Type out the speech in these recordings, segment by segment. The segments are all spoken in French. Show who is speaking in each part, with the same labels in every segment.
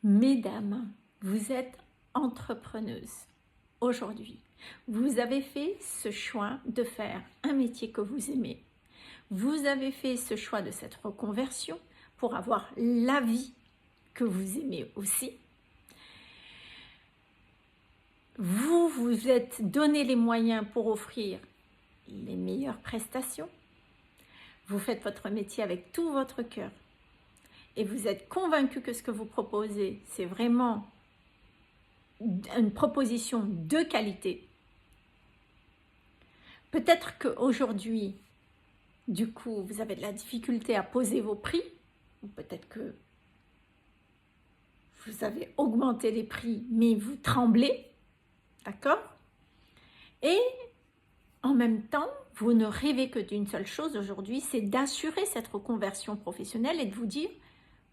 Speaker 1: Mesdames, vous êtes entrepreneuse aujourd'hui. Vous avez fait ce choix de faire un métier que vous aimez. Vous avez fait ce choix de cette reconversion pour avoir la vie que vous aimez aussi. Vous vous êtes donné les moyens pour offrir les meilleures prestations. Vous faites votre métier avec tout votre cœur. Et vous êtes convaincu que ce que vous proposez, c'est vraiment une proposition de qualité. Peut-être qu'aujourd'hui, du coup, vous avez de la difficulté à poser vos prix, ou peut-être que vous avez augmenté les prix, mais vous tremblez, d'accord? Et en même temps, vous ne rêvez que d'une seule chose aujourd'hui, c'est d'assurer cette reconversion professionnelle et de vous dire,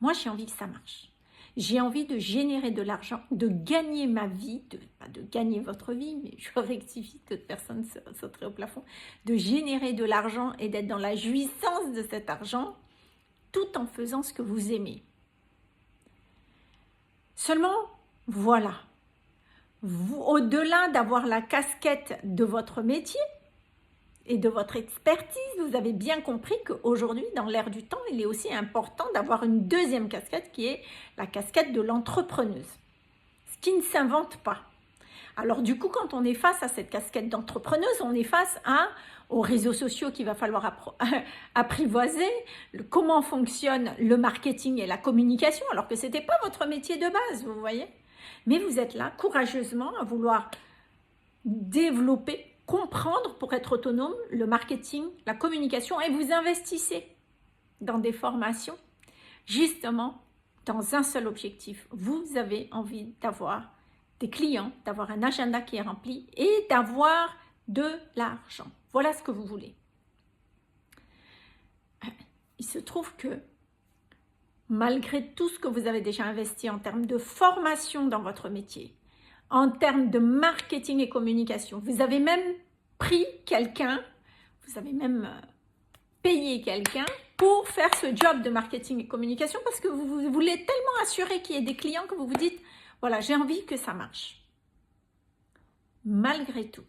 Speaker 1: moi j'ai envie que ça marche. J'ai envie de générer de l'argent, de gagner ma vie, pas de gagner votre vie, mais je rectifie que personne sauterait au plafond, de générer de l'argent et d'être dans la jouissance de cet argent, tout en faisant ce que vous aimez. Seulement, voilà, au-delà d'avoir la casquette de votre métier et de votre expertise, vous avez bien compris qu'aujourd'hui, dans l'ère du temps, il est aussi important d'avoir une deuxième casquette qui est la casquette de l'entrepreneuse, ce qui ne s'invente pas. Alors du coup, quand on est face à cette casquette d'entrepreneuse, on est face aux réseaux sociaux qu'il va falloir apprivoiser, comment fonctionne le marketing et la communication, alors que ce n'était pas votre métier de base, vous voyez. Mais vous êtes là, courageusement, à vouloir développer, comprendre pour être autonome le marketing, la communication, et vous investissez dans des formations, justement, dans un seul objectif. Vous avez envie d'avoir des clients, d'avoir un agenda qui est rempli et d'avoir de l'argent. Voilà ce que vous voulez. Il se trouve que malgré tout ce que vous avez déjà investi en termes de formation dans votre métier, en termes de marketing et communication, vous avez même pris quelqu'un, vous avez même payé quelqu'un pour faire ce job de marketing et communication parce que vous voulez tellement assurer qu'il y ait des clients que vous vous dites, voilà, j'ai envie que ça marche. Malgré tout,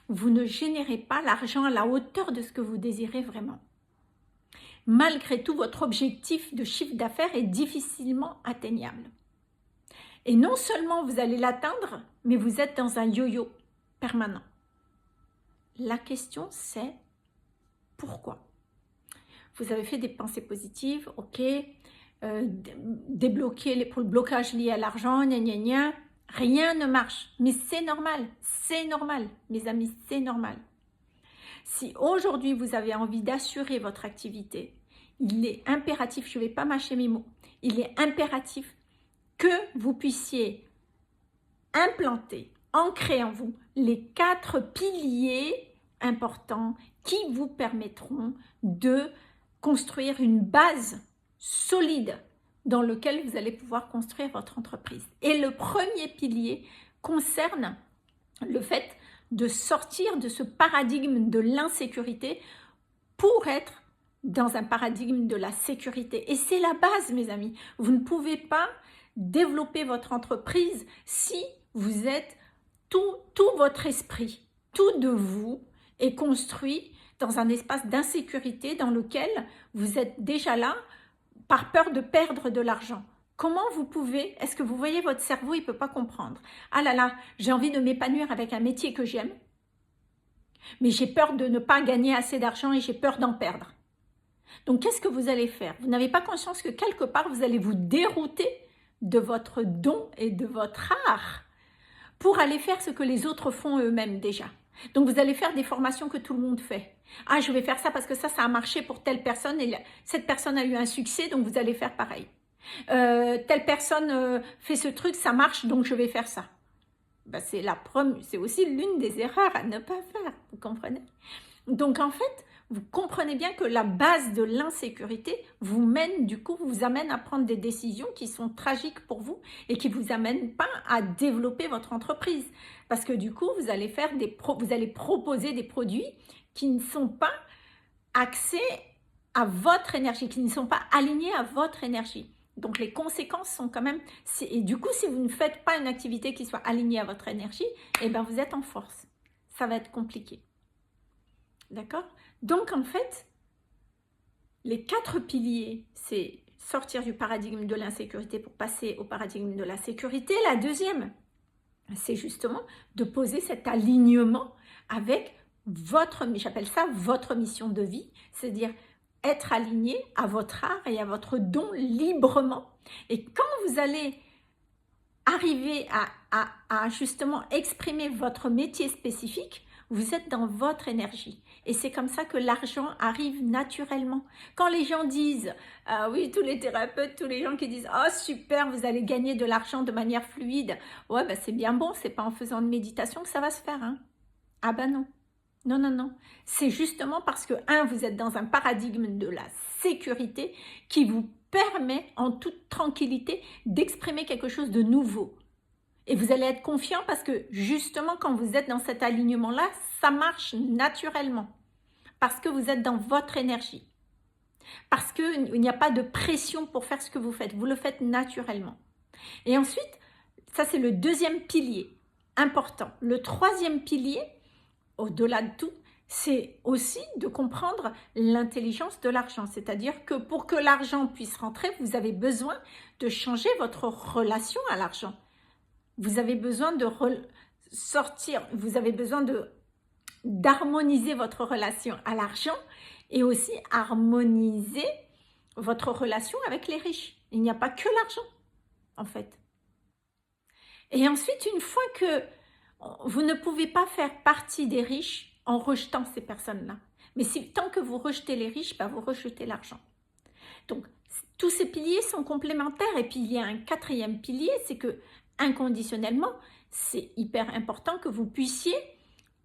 Speaker 1: vous ne générez pas l'argent à la hauteur de ce que vous désirez vraiment. Malgré tout, votre objectif de chiffre d'affaires est difficilement atteignable. Et non seulement vous allez l'atteindre, mais vous êtes dans un yo-yo permanent. La question c'est pourquoi? Vous avez fait des pensées positives, ok, débloquer le blocage lié à l'argent, gna gna gna, rien ne marche. Mais c'est normal, mes amis, c'est normal. Si aujourd'hui vous avez envie d'assurer votre activité, il est impératif, je ne vais pas mâcher mes mots, il est impératif que vous puissiez implanter, ancrer en vous les 4 piliers importants qui vous permettront de construire une base solide dans laquelle vous allez pouvoir construire votre entreprise. Et le premier pilier concerne le fait de sortir de ce paradigme de l'insécurité pour être dans un paradigme de la sécurité. Et c'est la base, mes amis. Vous ne pouvez pas développer votre entreprise si vous êtes tout votre esprit, tout de vous est construit dans un espace d'insécurité dans lequel vous êtes déjà là par peur de perdre de l'argent. Comment vous pouvez, est-ce que vous voyez votre cerveau, il ne peut pas comprendre. Ah là là, j'ai envie de m'épanouir avec un métier que j'aime, mais j'ai peur de ne pas gagner assez d'argent et j'ai peur d'en perdre. Donc, qu'est-ce que vous allez faire? Vous n'avez pas conscience que quelque part, vous allez vous dérouter de votre don et de votre art pour aller faire ce que les autres font eux-mêmes déjà. Donc, vous allez faire des formations que tout le monde fait. Ah, je vais faire ça parce que ça a marché pour telle personne et cette personne a eu un succès, donc vous allez faire pareil. Telle personne fait ce truc, ça marche, donc je vais faire ça. Ben, c'est aussi l'une des erreurs à ne pas faire, vous comprenez? Donc, en fait, vous comprenez bien que la base de l'insécurité vous mène, du coup, vous amène à prendre des décisions qui sont tragiques pour vous et qui ne vous amènent pas à développer votre entreprise. Parce que du coup, vous allez proposer des produits qui ne sont pas axés à votre énergie, qui ne sont pas alignés à votre énergie. Donc les conséquences sont quand même... Et du coup, si vous ne faites pas une activité qui soit alignée à votre énergie, eh bien vous êtes en force. Ça va être compliqué. D'accord? Donc en fait, les 4 piliers, c'est sortir du paradigme de l'insécurité pour passer au paradigme de la sécurité. La deuxième, c'est justement de poser cet alignement avec votre, j'appelle ça votre mission de vie, c'est-à-dire être aligné à votre art et à votre don librement. Et quand vous allez arriver à justement exprimer votre métier spécifique, vous êtes dans votre énergie. Et c'est comme ça que l'argent arrive naturellement. Quand les gens disent, oui, tous les thérapeutes, tous les gens qui disent, oh super, vous allez gagner de l'argent de manière fluide. Ouais, ben c'est bien bon, c'est pas en faisant de méditation que ça va se faire. Hein. Ah ben non. Non, non, non. C'est justement parce que, vous êtes dans un paradigme de la sécurité qui vous permet en toute tranquillité d'exprimer quelque chose de nouveau. Et vous allez être confiant parce que justement, quand vous êtes dans cet alignement-là, ça marche naturellement. Parce que vous êtes dans votre énergie. Parce qu'il n'y a pas de pression pour faire ce que vous faites. Vous le faites naturellement. Et ensuite, ça c'est le deuxième pilier important. Le troisième pilier, au-delà de tout, c'est aussi de comprendre l'intelligence de l'argent. C'est-à-dire que pour que l'argent puisse rentrer, vous avez besoin de changer votre relation à l'argent. Vous avez besoin de sortir, vous avez besoin d'harmoniser votre relation à l'argent et aussi harmoniser votre relation avec les riches. Il n'y a pas que l'argent, en fait. Et ensuite, une fois que vous ne pouvez pas faire partie des riches en rejetant ces personnes-là. Mais tant que vous rejetez les riches, vous rejetez l'argent. Donc, tous ces piliers sont complémentaires. Et puis, il y a un quatrième pilier, c'est que, inconditionnellement, c'est hyper important que vous puissiez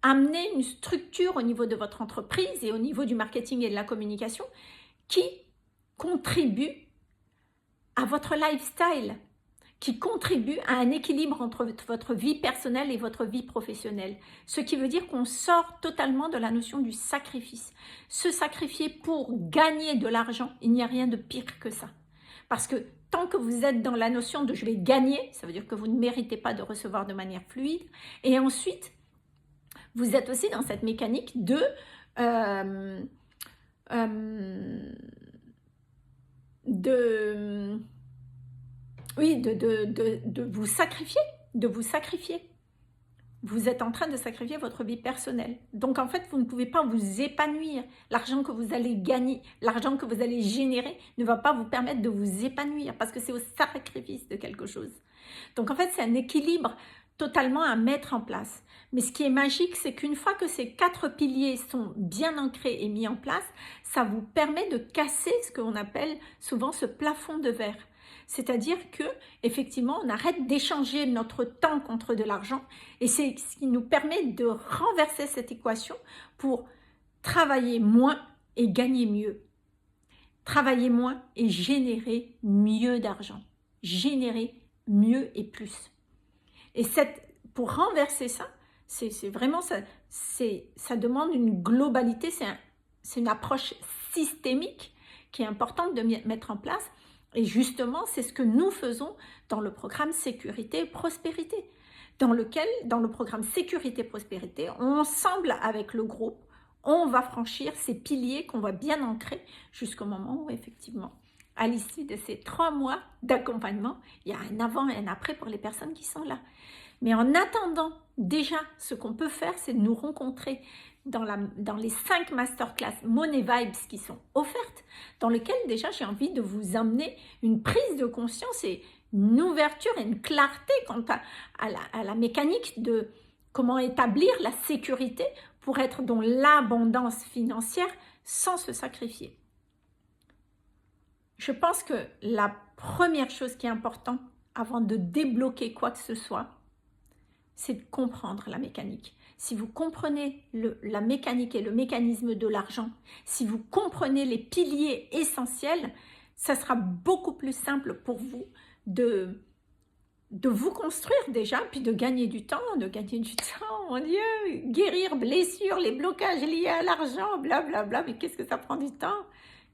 Speaker 1: amener une structure au niveau de votre entreprise et au niveau du marketing et de la communication qui contribue à votre lifestyle, qui contribue à un équilibre entre votre vie personnelle et votre vie professionnelle. Ce qui veut dire qu'on sort totalement de la notion du sacrifice. Se sacrifier pour gagner de l'argent, il n'y a rien de pire que ça. Parce que tant que vous êtes dans la notion de « je vais gagner », ça veut dire que vous ne méritez pas de recevoir de manière fluide. Et ensuite, vous êtes aussi dans cette mécanique de vous sacrifier, Vous êtes en train de sacrifier votre vie personnelle. Donc en fait, vous ne pouvez pas vous épanouir. L'argent que vous allez gagner, l'argent que vous allez générer ne va pas vous permettre de vous épanouir parce que c'est au sacrifice de quelque chose. Donc en fait, c'est un équilibre totalement à mettre en place. Mais ce qui est magique, c'est qu'une fois que ces 4 piliers sont bien ancrés et mis en place, ça vous permet de casser ce qu'on appelle souvent ce plafond de verre. C'est-à-dire que effectivement, on arrête d'échanger notre temps contre de l'argent et c'est ce qui nous permet de renverser cette équation pour travailler moins et gagner mieux. Travailler moins et générer mieux d'argent. Générer mieux et plus. Et pour renverser ça, c'est vraiment ça, ça demande une globalité, c'est une approche systémique qui est importante de mettre en place. Et justement, c'est ce que nous faisons dans le programme Sécurité et Prospérité, dans le programme Sécurité et Prospérité, ensemble avec le groupe, on va franchir ces piliers qu'on va bien ancrer jusqu'au moment où, effectivement, à l'issue de ces 3 mois d'accompagnement, il y a un avant et un après pour les personnes qui sont là. Mais en attendant, déjà, ce qu'on peut faire, c'est de nous rencontrer dans les 5 masterclass Money Vibes qui sont offertes, dans lesquelles déjà j'ai envie de vous amener une prise de conscience et une ouverture et une clarté quant à la mécanique de comment établir la sécurité pour être dans l'abondance financière sans se sacrifier. Je pense que la première chose qui est importante avant de débloquer quoi que ce soit, c'est de comprendre la mécanique. Si vous comprenez la mécanique et le mécanisme de l'argent, si vous comprenez les piliers essentiels, ça sera beaucoup plus simple pour vous de vous construire déjà, puis de gagner du temps, mon Dieu, guérir blessures, les blocages liés à l'argent, blablabla, mais qu'est-ce que ça prend du temps?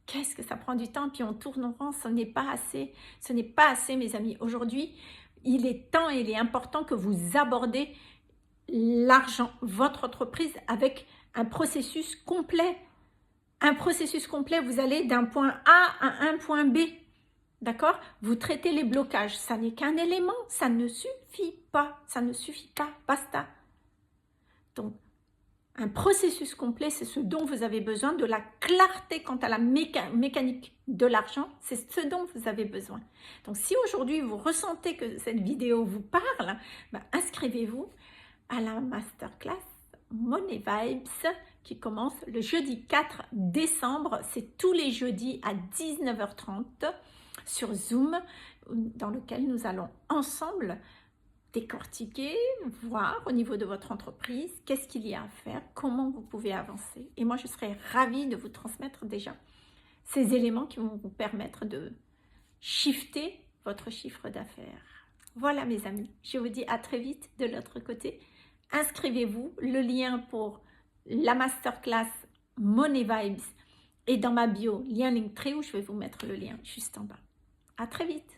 Speaker 1: qu'est-ce que ça prend du temps, puis on tourne en rond, ce n'est pas assez. Ce n'est pas assez, mes amis. Aujourd'hui, il est temps et il est important que vous abordez l'argent, votre entreprise avec un processus complet. Un processus complet, vous allez d'un point A à un point B. D'accord? Vous traitez les blocages. Ça n'est qu'un élément. Ça ne suffit pas. Ça ne suffit pas. Basta. Donc, un processus complet, c'est ce dont vous avez besoin, de la clarté quant à la mécanique de l'argent, c'est ce dont vous avez besoin. Donc, si aujourd'hui vous ressentez que cette vidéo vous parle, ben, inscrivez-vous à la masterclass Money Vibes qui commence le jeudi 4 décembre. C'est tous les jeudis à 19h30 sur Zoom, dans lequel nous allons ensemble décortiquer, voir au niveau de votre entreprise, qu'est-ce qu'il y a à faire, comment vous pouvez avancer. Et moi, je serais ravie de vous transmettre déjà ces éléments qui vont vous permettre de shifter votre chiffre d'affaires. Voilà mes amis, je vous dis à très vite de l'autre côté. Inscrivez-vous, le lien pour la masterclass Money Vibes est dans ma bio, lien Linktree où je vais vous mettre le lien juste en bas. À très vite.